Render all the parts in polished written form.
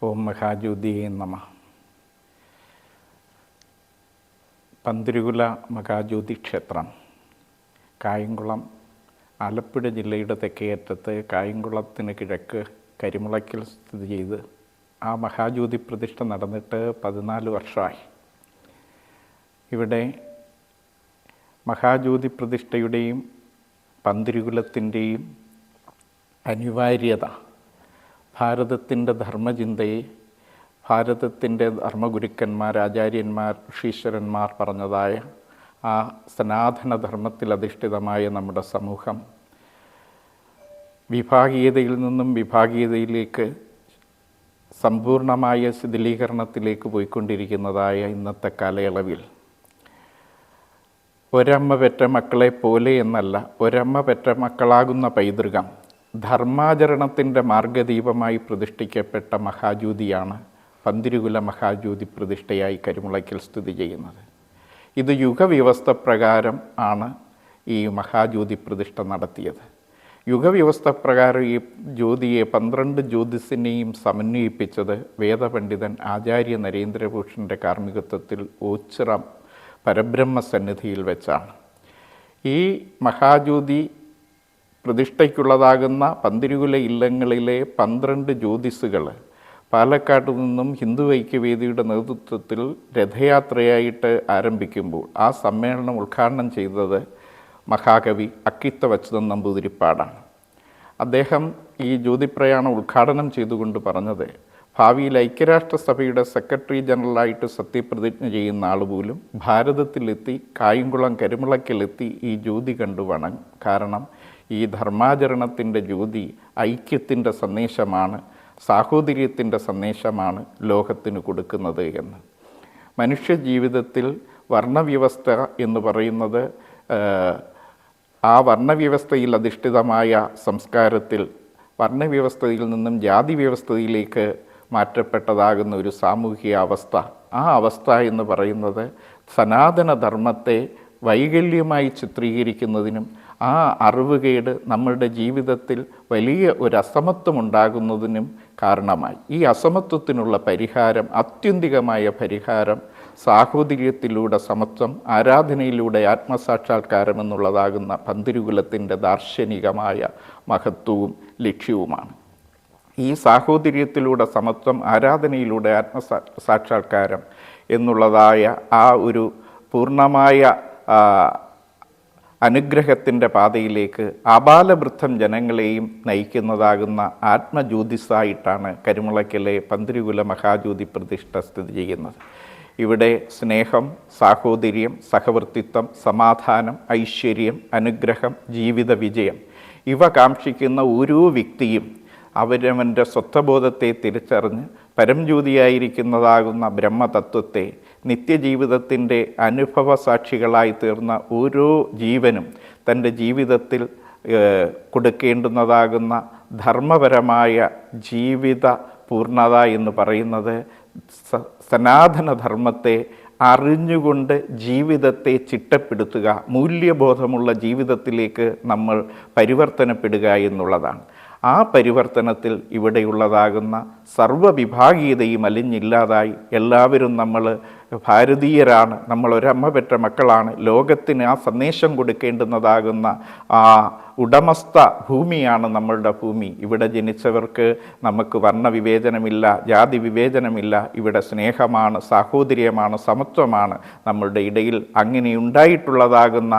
ഓം മഹാജ്യോതിയേ നമഃ. പന്തിരുകുല മഹാജ്യോതി ക്ഷേത്രം കായംകുളം, ആലപ്പുഴ ജില്ലയുടെ തെക്കേയറ്റത്ത് കായംകുളത്തിന് കിഴക്ക് കരിമുളയ്ക്കൽ സ്ഥിതി ചെയ്ത് ആ മഹാജ്യോതി പ്രതിഷ്ഠ നടന്നിട്ട് 14 വർഷമായി. ഇവിടെ മഹാജ്യോതി പ്രതിഷ്ഠയുടെയും പന്തിരുകുലത്തിൻ്റെയും അനിവാര്യത, ഭാരതത്തിൻ്റെ ധർമ്മചിന്തയെ ഭാരതത്തിൻ്റെ ധർമ്മഗുരുക്കന്മാർ, ആചാര്യന്മാർ, ഋഷീശ്വരന്മാർ പറഞ്ഞതായ ആ സനാതനധർമ്മത്തിലധിഷ്ഠിതമായ നമ്മുടെ സമൂഹം വിഭാഗീയതയിൽ നിന്നും വിഭാഗീയതയിലേക്ക് സമ്പൂർണമായ ശിഥിലീകരണത്തിലേക്ക് പോയിക്കൊണ്ടിരിക്കുന്നതായ ഇന്നത്തെ കാലയളവിൽ ഒരമ്മ പെറ്റ മക്കളെ പോലെ എന്നല്ല, ഒരമ്മ പെറ്റ മക്കളാകുന്ന പൈതൃകം ധർമാചരണത്തിൻ്റെ മാർഗദീപമായി പ്രതിഷ്ഠിക്കപ്പെട്ട മഹാജ്യോതിയാണ് പന്തിരുകുല മഹാജ്യോതി പ്രതിഷ്ഠയായി കരിമുളയ്ക്കൽ സ്ഥിതി ചെയ്യുന്നത്. ഇത് യുഗവ്യവസ്ഥ പ്രകാരം ആണ് ഈ മഹാജ്യോതി പ്രതിഷ്ഠ നടത്തിയത്. യുഗവ്യവസ്ഥ പ്രകാരം ഈ ജ്യോതിയെ 12 ജ്യോതിസിനെയും സമന്വയിപ്പിച്ചത് വേദപണ്ഡിതൻ ആചാര്യ നരേന്ദ്രഭൂഷൻ്റെ കാർമ്മികത്വത്തിൽ ഓച്ചിറ പരബ്രഹ്മസന്നിധിയിൽ വെച്ചാണ്. ഈ മഹാജ്യോതി പ്രതിഷ്ഠയ്ക്കുള്ളതാകുന്ന പന്തിരുകുല ഇല്ലങ്ങളിലെ 12 ജ്യോതിസുകൾ പാലക്കാട് നിന്നും ഹിന്ദു ഐക്യവേദിയുടെ നേതൃത്വത്തിൽ രഥയാത്രയായിട്ട് ആരംഭിക്കുമ്പോൾ ആ സമ്മേളനം ഉദ്ഘാടനം ചെയ്തത് മഹാകവി അക്കിത്തവച്യുതൻ നമ്പൂതിരിപ്പാടാണ്. അദ്ദേഹം ഈ ജ്യോതിപ്രയാണം ഉദ്ഘാടനം ചെയ്തുകൊണ്ട് പറഞ്ഞത്, ഭാവിയിൽ ഐക്യരാഷ്ട്രസഭയുടെ സെക്രട്ടറി ജനറലായിട്ട് സത്യപ്രതിജ്ഞ ചെയ്യുന്ന ആൾ പോലും ഭാരതത്തിലെത്തി കായംകുളം കരിമുളയ്ക്കലെത്തി ഈ ജ്യോതി കണ്ടു വണങ്ങും. കാരണം ഈ ധർമാചരണത്തിൻ്റെ ജ്യോതി ഐക്യത്തിൻ്റെ സന്ദേശമാണ്, സാഹോദര്യത്തിൻ്റെ സന്ദേശമാണ് ലോകത്തിന് കൊടുക്കുന്നത് എന്ന്. മനുഷ്യ ജീവിതത്തിൽ വർണ്ണവ്യവസ്ഥ എന്ന് പറയുന്നത് ആ വർണ്ണവ്യവസ്ഥയിൽ അധിഷ്ഠിതമായ സംസ്കാരത്തിൽ വർണ്ണവ്യവസ്ഥയിൽ നിന്നും ജാതി വ്യവസ്ഥയിലേക്ക് മാറ്റപ്പെട്ടതാകുന്ന ഒരു സാമൂഹിക അവസ്ഥ, ആ അവസ്ഥ എന്ന് പറയുന്നത് സനാതനധർമ്മത്തെ വൈകല്യമായി ചിത്രീകരിക്കുന്നതിനും ആ അറിവുകേട് നമ്മളുടെ ജീവിതത്തിൽ വലിയ ഒരു അസമത്വം ഉണ്ടാകുന്നതിനും കാരണമായി. ഈ അസമത്വത്തിനുള്ള പരിഹാരം, ആത്യന്തികമായ പരിഹാരം സാഹോദര്യത്തിലൂടെ സമത്വം, ആരാധനയിലൂടെ ആത്മസാക്ഷാത്കാരം എന്നുള്ളതാകുന്ന പന്തിരുകുലത്തിൻ്റെ ദാർശനികമായ മഹത്വവും ലക്ഷ്യവുമാണ്. ഈ സാഹോദര്യത്തിലൂടെ സമത്വം, ആരാധനയിലൂടെ ആത്മസാക്ഷാത്കാരം എന്നുള്ളതായ ആ ഒരു പൂർണ്ണമായ അനുഗ്രഹത്തിൻ്റെ പാതയിലേക്ക് ആബാലവൃദ്ധം ജനങ്ങളെയും നയിക്കുന്നതാകുന്ന ആത്മജ്യോതിസായിട്ടാണ് കരിമുളയ്ക്കലെ പന്തിരുകുല മഹാജ്യോതി പ്രതിഷ്ഠ സ്ഥിതി ചെയ്യുന്നത്. ഇവിടെ സ്നേഹം, സാഹോദര്യം, സഹവർത്തിത്വം, സമാധാനം, ഐശ്വര്യം, അനുഗ്രഹം, ജീവിത വിജയം ഇവ കാക്ഷിക്കുന്ന ഓരോ വ്യക്തിയും അവരവൻ്റെ സ്വത്വബോധത്തെ തിരിച്ചറിഞ്ഞ് പരംജ്യോതിയായിരിക്കുന്നതാകുന്ന ബ്രഹ്മതത്വത്തെ നിത്യജീവിതത്തിൻ്റെ അനുഭവ സാക്ഷികളായി തീർന്ന ഓരോ ജീവനും തൻ്റെ ജീവിതത്തിൽ കൊടുക്കേണ്ടുന്നതാകുന്ന ധർമ്മപരമായ ജീവിത പൂർണ്ണത എന്ന് പറയുന്നത് സനാതനധർമ്മത്തെ അറിഞ്ഞുകൊണ്ട് ജീവിതത്തെ ചിട്ടപ്പെടുത്തുക, മൂല്യബോധമുള്ള ജീവിതത്തിലേക്ക് നമ്മൾ പരിവർത്തനപ്പെടുക എന്നുള്ളതാണ്. ആ പരിവർത്തനത്തിൽ ഇവിടെയുള്ളതാകുന്ന സർവ്വവിഭാഗീയതയും അലിഞ്ഞില്ലാതായി എല്ലാവരും നമ്മൾ ഭാരതീയരാണ്, നമ്മൾ ഒരമ്മ പെറ്റ മക്കളാണ്, ലോകത്തിന് ആ സന്ദേശം കൊടുക്കേണ്ടുന്നതാകുന്ന ആ ഉടമസ്ഥ ഭൂമിയാണ് നമ്മളുടെ ഭൂമി. ഇവിടെ ജനിച്ചവർക്ക് നമുക്ക് വർണ്ണവിവേചനമില്ല, ജാതി വിവേചനമില്ല. ഇവിടെ സ്നേഹമാണ്, സാഹോദര്യമാണ്, സമത്വമാണ് നമ്മളുടെ ഇടയിൽ. അങ്ങനെ ഉണ്ടായിട്ടുള്ളതാകുന്ന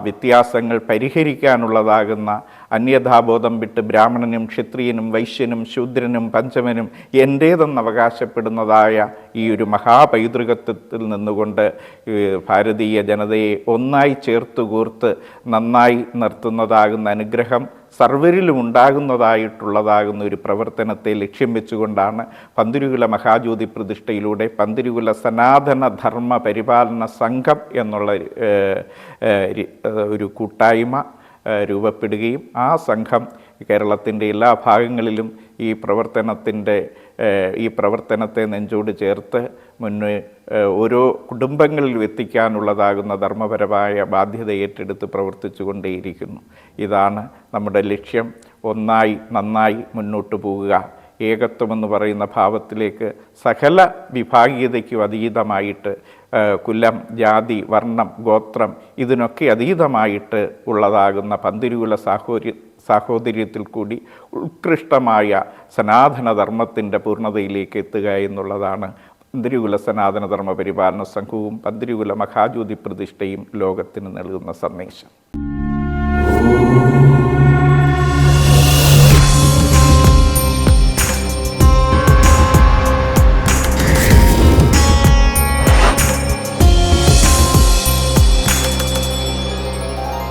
വ്യത്യാസങ്ങൾ പരിഹരിക്കാനുള്ളതാകുന്ന അന്യഥാബോധം വിട്ട് ബ്രാഹ്മണനും ക്ഷത്രിയനും വൈശ്യനും ശൂദ്രനും പഞ്ചമനും എൻ്റേതെന്ന് അവകാശപ്പെടുന്നതായ ഈ ഒരു മഹാപൈതൃകത്വത്തിൽ നിന്നുകൊണ്ട് ഭാരതീയ ജനതയെ ഒന്നായി ചേർത്ത് കോർത്ത് നന്നായി നിർത്തുന്നതാകുന്ന അനുഗ്രഹം സർവരിലും ഉണ്ടാകുന്നതായിട്ടുള്ളതാകുന്ന ഒരു പ്രവർത്തനത്തെ ലക്ഷ്യം വെച്ചുകൊണ്ടാണ് പന്തിരുകുല മഹാജ്യോതി പ്രതിഷ്ഠയിലൂടെ പന്തിരുകുല സനാതന ധർമ്മ പരിപാലന സംഘം എന്നുള്ള ഒരു കൂട്ടായ്മ രൂപപ്പെടുകയും ആ സംഘം കേരളത്തിൻ്റെ എല്ലാ ഭാഗങ്ങളിലും ഈ പ്രവർത്തനത്തെ നെഞ്ചോട് ചേർത്ത് ഓരോ കുടുംബങ്ങളിലും എത്തിക്കാനുള്ളതാകുന്ന ധർമ്മപരമായ ബാധ്യത ഏറ്റെടുത്ത് പ്രവർത്തിച്ചു കൊണ്ടേയിരിക്കുന്നു. ഇതാണ് നമ്മുടെ ലക്ഷ്യം. ഒന്നായി നന്നായി മുന്നോട്ട് പോവുക. ഏകത്വമെന്ന് പറയുന്ന ഭാവത്തിലേക്ക് സകല വിഭാഗീയതയ്ക്കും അതീതമായിട്ട് കുലം, ജാതി, വർണ്ണം, ഗോത്രം ഇതിനൊക്കെ അതീതമായിട്ട് ഉള്ളതാകുന്ന പന്തിരുകുല സാഹോദര്യത്തിൽ കൂടി ഉത്കൃഷ്ടമായ സനാതനധർമ്മത്തിൻ്റെ പൂർണ്ണതയിലേക്ക് എത്തുക എന്നുള്ളതാണ് പന്തിരുകുല സനാതനധർമ്മ പരിപാലന സംഘവും പന്തിരുകുല മഹാജ്യോതി പ്രതിഷ്ഠയും ലോകത്തിന് നൽകുന്ന സന്ദേശം.